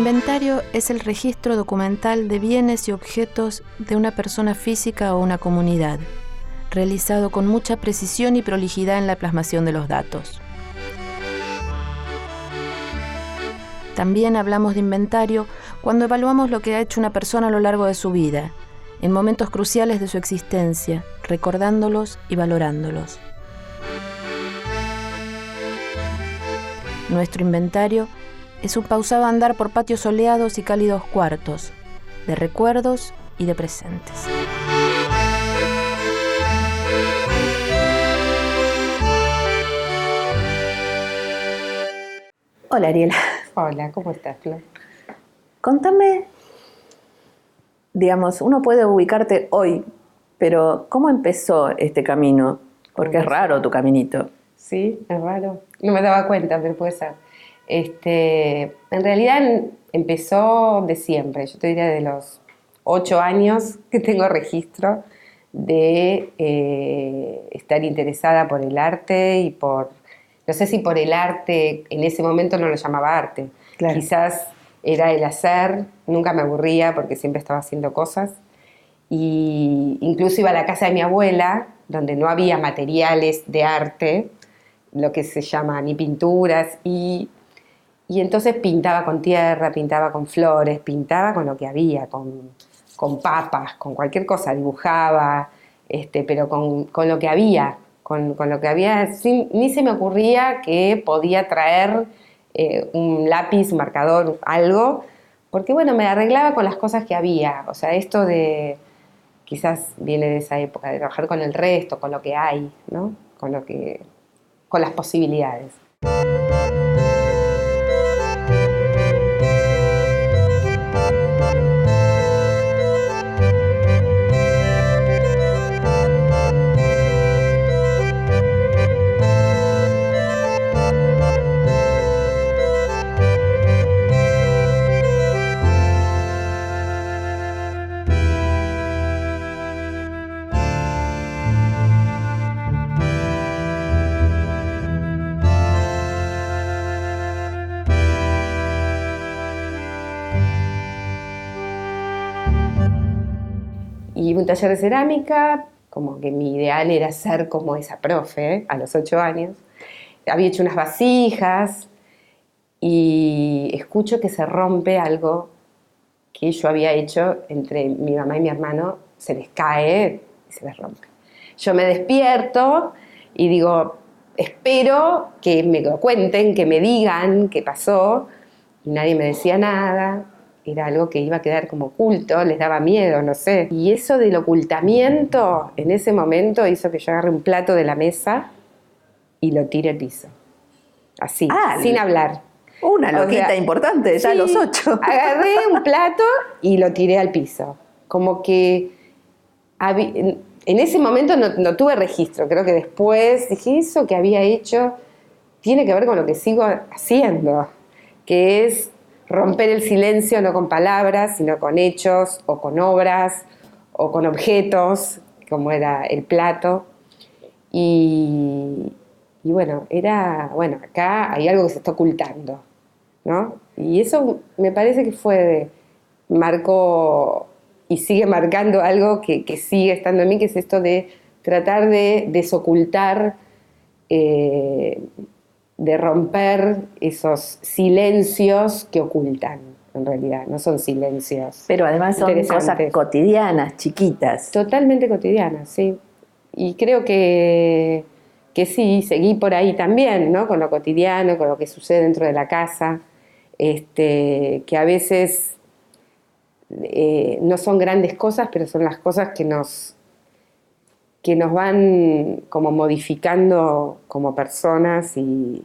inventario es el registro documental de bienes y objetos de una persona física o una comunidad, realizado con mucha precisión y prolijidad en la plasmación de los datos. También hablamos de inventario cuando evaluamos lo que ha hecho una persona a lo largo de su vida, en momentos cruciales de su existencia, recordándolos y valorándolos. Nuestro inventario es un pausado andar por patios soleados y cálidos cuartos, de recuerdos y de presentes. Hola, Ariela. Hola, ¿cómo estás, Flor? Contame, digamos, uno puede ubicarte hoy, pero ¿cómo empezó este camino? Porque es raro tu caminito. Sí, es raro. No me daba cuenta, pero puede ser. En realidad empezó de siempre. Yo te diría de los 8 años que tengo registro de estar interesada por el arte y no sé si por el arte, en ese momento no lo llamaba arte. Claro. Quizás era el hacer, nunca me aburría porque siempre estaba haciendo cosas. Y incluso iba a la casa de mi abuela, donde no había materiales de arte, lo que se llama ni pinturas, y entonces pintaba con tierra, pintaba con flores, pintaba con lo que había, con papas, con cualquier cosa, dibujaba, pero con lo que había, con lo que había, ni se me ocurría que podía traer un lápiz, un marcador, algo, porque bueno, me arreglaba con las cosas que había, o sea, esto de, quizás viene de esa época, de trabajar con el resto, con lo que hay, ¿no? Con las posibilidades. Y un taller de cerámica, como que mi ideal era ser como esa profe, a los 8 años. Había hecho unas vasijas y escucho que se rompe algo que yo había hecho entre mi mamá y mi hermano, se les cae y se les rompe. Yo me despierto y digo, espero que me lo cuenten, que me digan qué pasó, y nadie me decía nada. Era algo que iba a quedar como oculto, les daba miedo, no sé. Y eso del ocultamiento en ese momento hizo que yo agarre un plato de la mesa y lo tire al piso. Así, sin hablar. Una loquita importante, ya a los 8. Agarré un plato y lo tiré al piso. Como que en ese momento no tuve registro. Creo que después dije, eso que había hecho tiene que ver con lo que sigo haciendo, que es romper el silencio no con palabras, sino con hechos, o con obras, o con objetos, como era el plato. Y bueno, acá hay algo que se está ocultando, ¿no? Y eso me parece que marcó y sigue marcando algo que sigue estando en mí, que es esto de tratar de desocultar, de romper esos silencios que ocultan, en realidad, no son silencios. Pero además son cosas cotidianas, chiquitas. Totalmente cotidianas, sí. Y creo que sí, seguí por ahí también, ¿no? Con lo cotidiano, con lo que sucede dentro de la casa, que a veces no son grandes cosas, pero son las cosas que nos van como modificando como personas y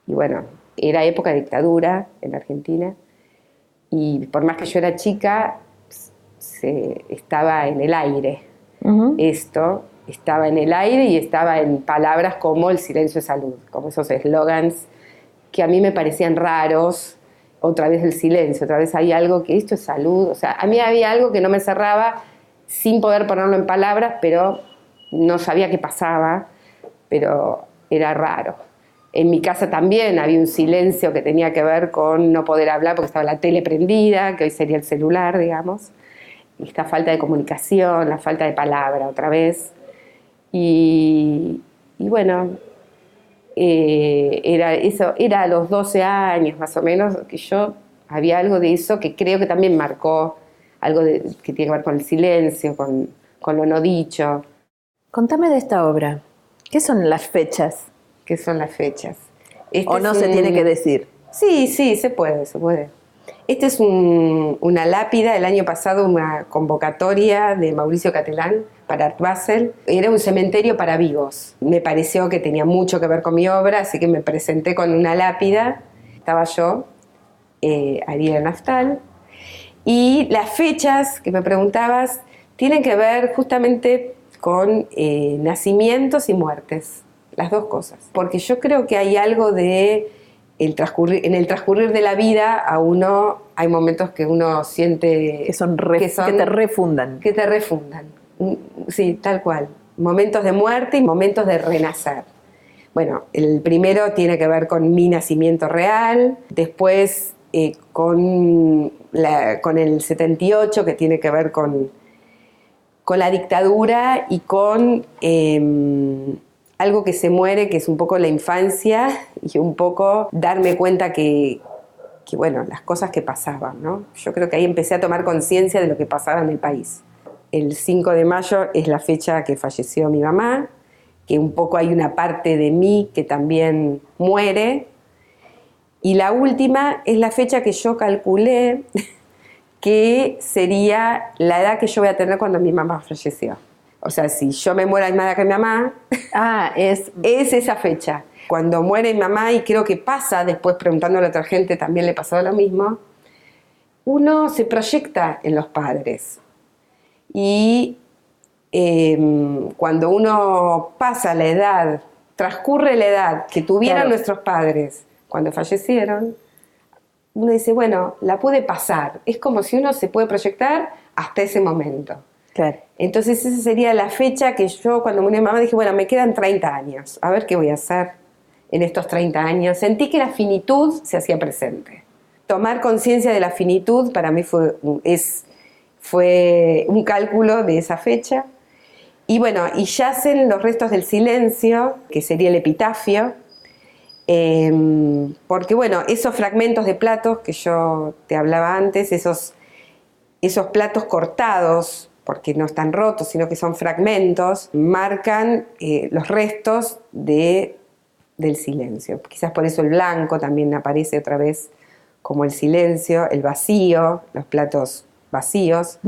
bueno, era época de dictadura en Argentina y por más que yo era chica, estaba en el aire. Uh-huh. Esto estaba en el aire y estaba en palabras como el silencio es salud, como esos eslogans que a mí me parecían raros. Otra vez el silencio, otra vez hay algo que esto es salud. O sea, a mí había algo que no me cerraba sin poder ponerlo en palabras, pero no sabía qué pasaba, pero era raro. En mi casa también había un silencio que tenía que ver con no poder hablar porque estaba la tele prendida, que hoy sería el celular, digamos. Esta falta de comunicación, la falta de palabra otra vez. Y bueno, era a los 12 años más o menos que yo había algo de eso que creo que también marcó algo que tiene que ver con el silencio, con lo no dicho. Contame de esta obra. ¿Qué son las fechas? ¿Qué son las fechas? ¿O no se tiene que decir? Sí, se puede. Esta es una lápida, el año pasado una convocatoria de Mauricio Catelán para Art Basel. Era un cementerio para vivos. Me pareció que tenía mucho que ver con mi obra, así que me presenté con una lápida. Estaba yo, Ariela Naftal. Y las fechas que me preguntabas tienen que ver justamente con nacimientos y muertes, las dos cosas. Porque yo creo que hay algo de en el transcurrir de la vida hay momentos que uno siente que te refundan. Que te refundan, sí, tal cual. Momentos de muerte y momentos de renacer. Bueno, el primero tiene que ver con mi nacimiento real, después con el 78, que tiene que ver con la dictadura y con algo que se muere, que es un poco la infancia y un poco darme cuenta que bueno, las cosas que pasaban, ¿no? Yo creo que ahí empecé a tomar conciencia de lo que pasaba en el país. El 5 de mayo es la fecha que falleció mi mamá, que un poco hay una parte de mí que también muere. Y la última es la fecha que yo calculé que sería la edad que yo voy a tener cuando mi mamá falleció. O sea, si yo me muero a la misma edad que mi mamá, es esa fecha. Cuando muere mi mamá, y creo que pasa, después preguntándole a otra gente también le pasó lo mismo, uno se proyecta en los padres. Y cuando uno pasa la edad, transcurre la edad que tuvieron nuestros padres cuando fallecieron, uno dice, bueno, la pude pasar. Es como si uno se puede proyectar hasta ese momento. Claro. Entonces esa sería la fecha que yo, cuando murió mi mamá, dije, bueno, me quedan 30 años. A ver qué voy a hacer en estos 30 años. Sentí que la finitud se hacía presente. Tomar conciencia de la finitud para mí fue un cálculo de esa fecha. Y bueno, y yacen los restos del silencio, que sería el epitafio, porque bueno, esos fragmentos de platos que yo te hablaba antes, esos platos cortados, porque no están rotos, sino que son fragmentos, marcan los restos del silencio. Quizás por eso el blanco también aparece otra vez como el silencio, el vacío, los platos vacíos,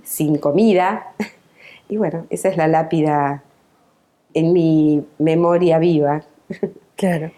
sin comida. Y bueno, esa es la lápida en mi memoria viva. Claro.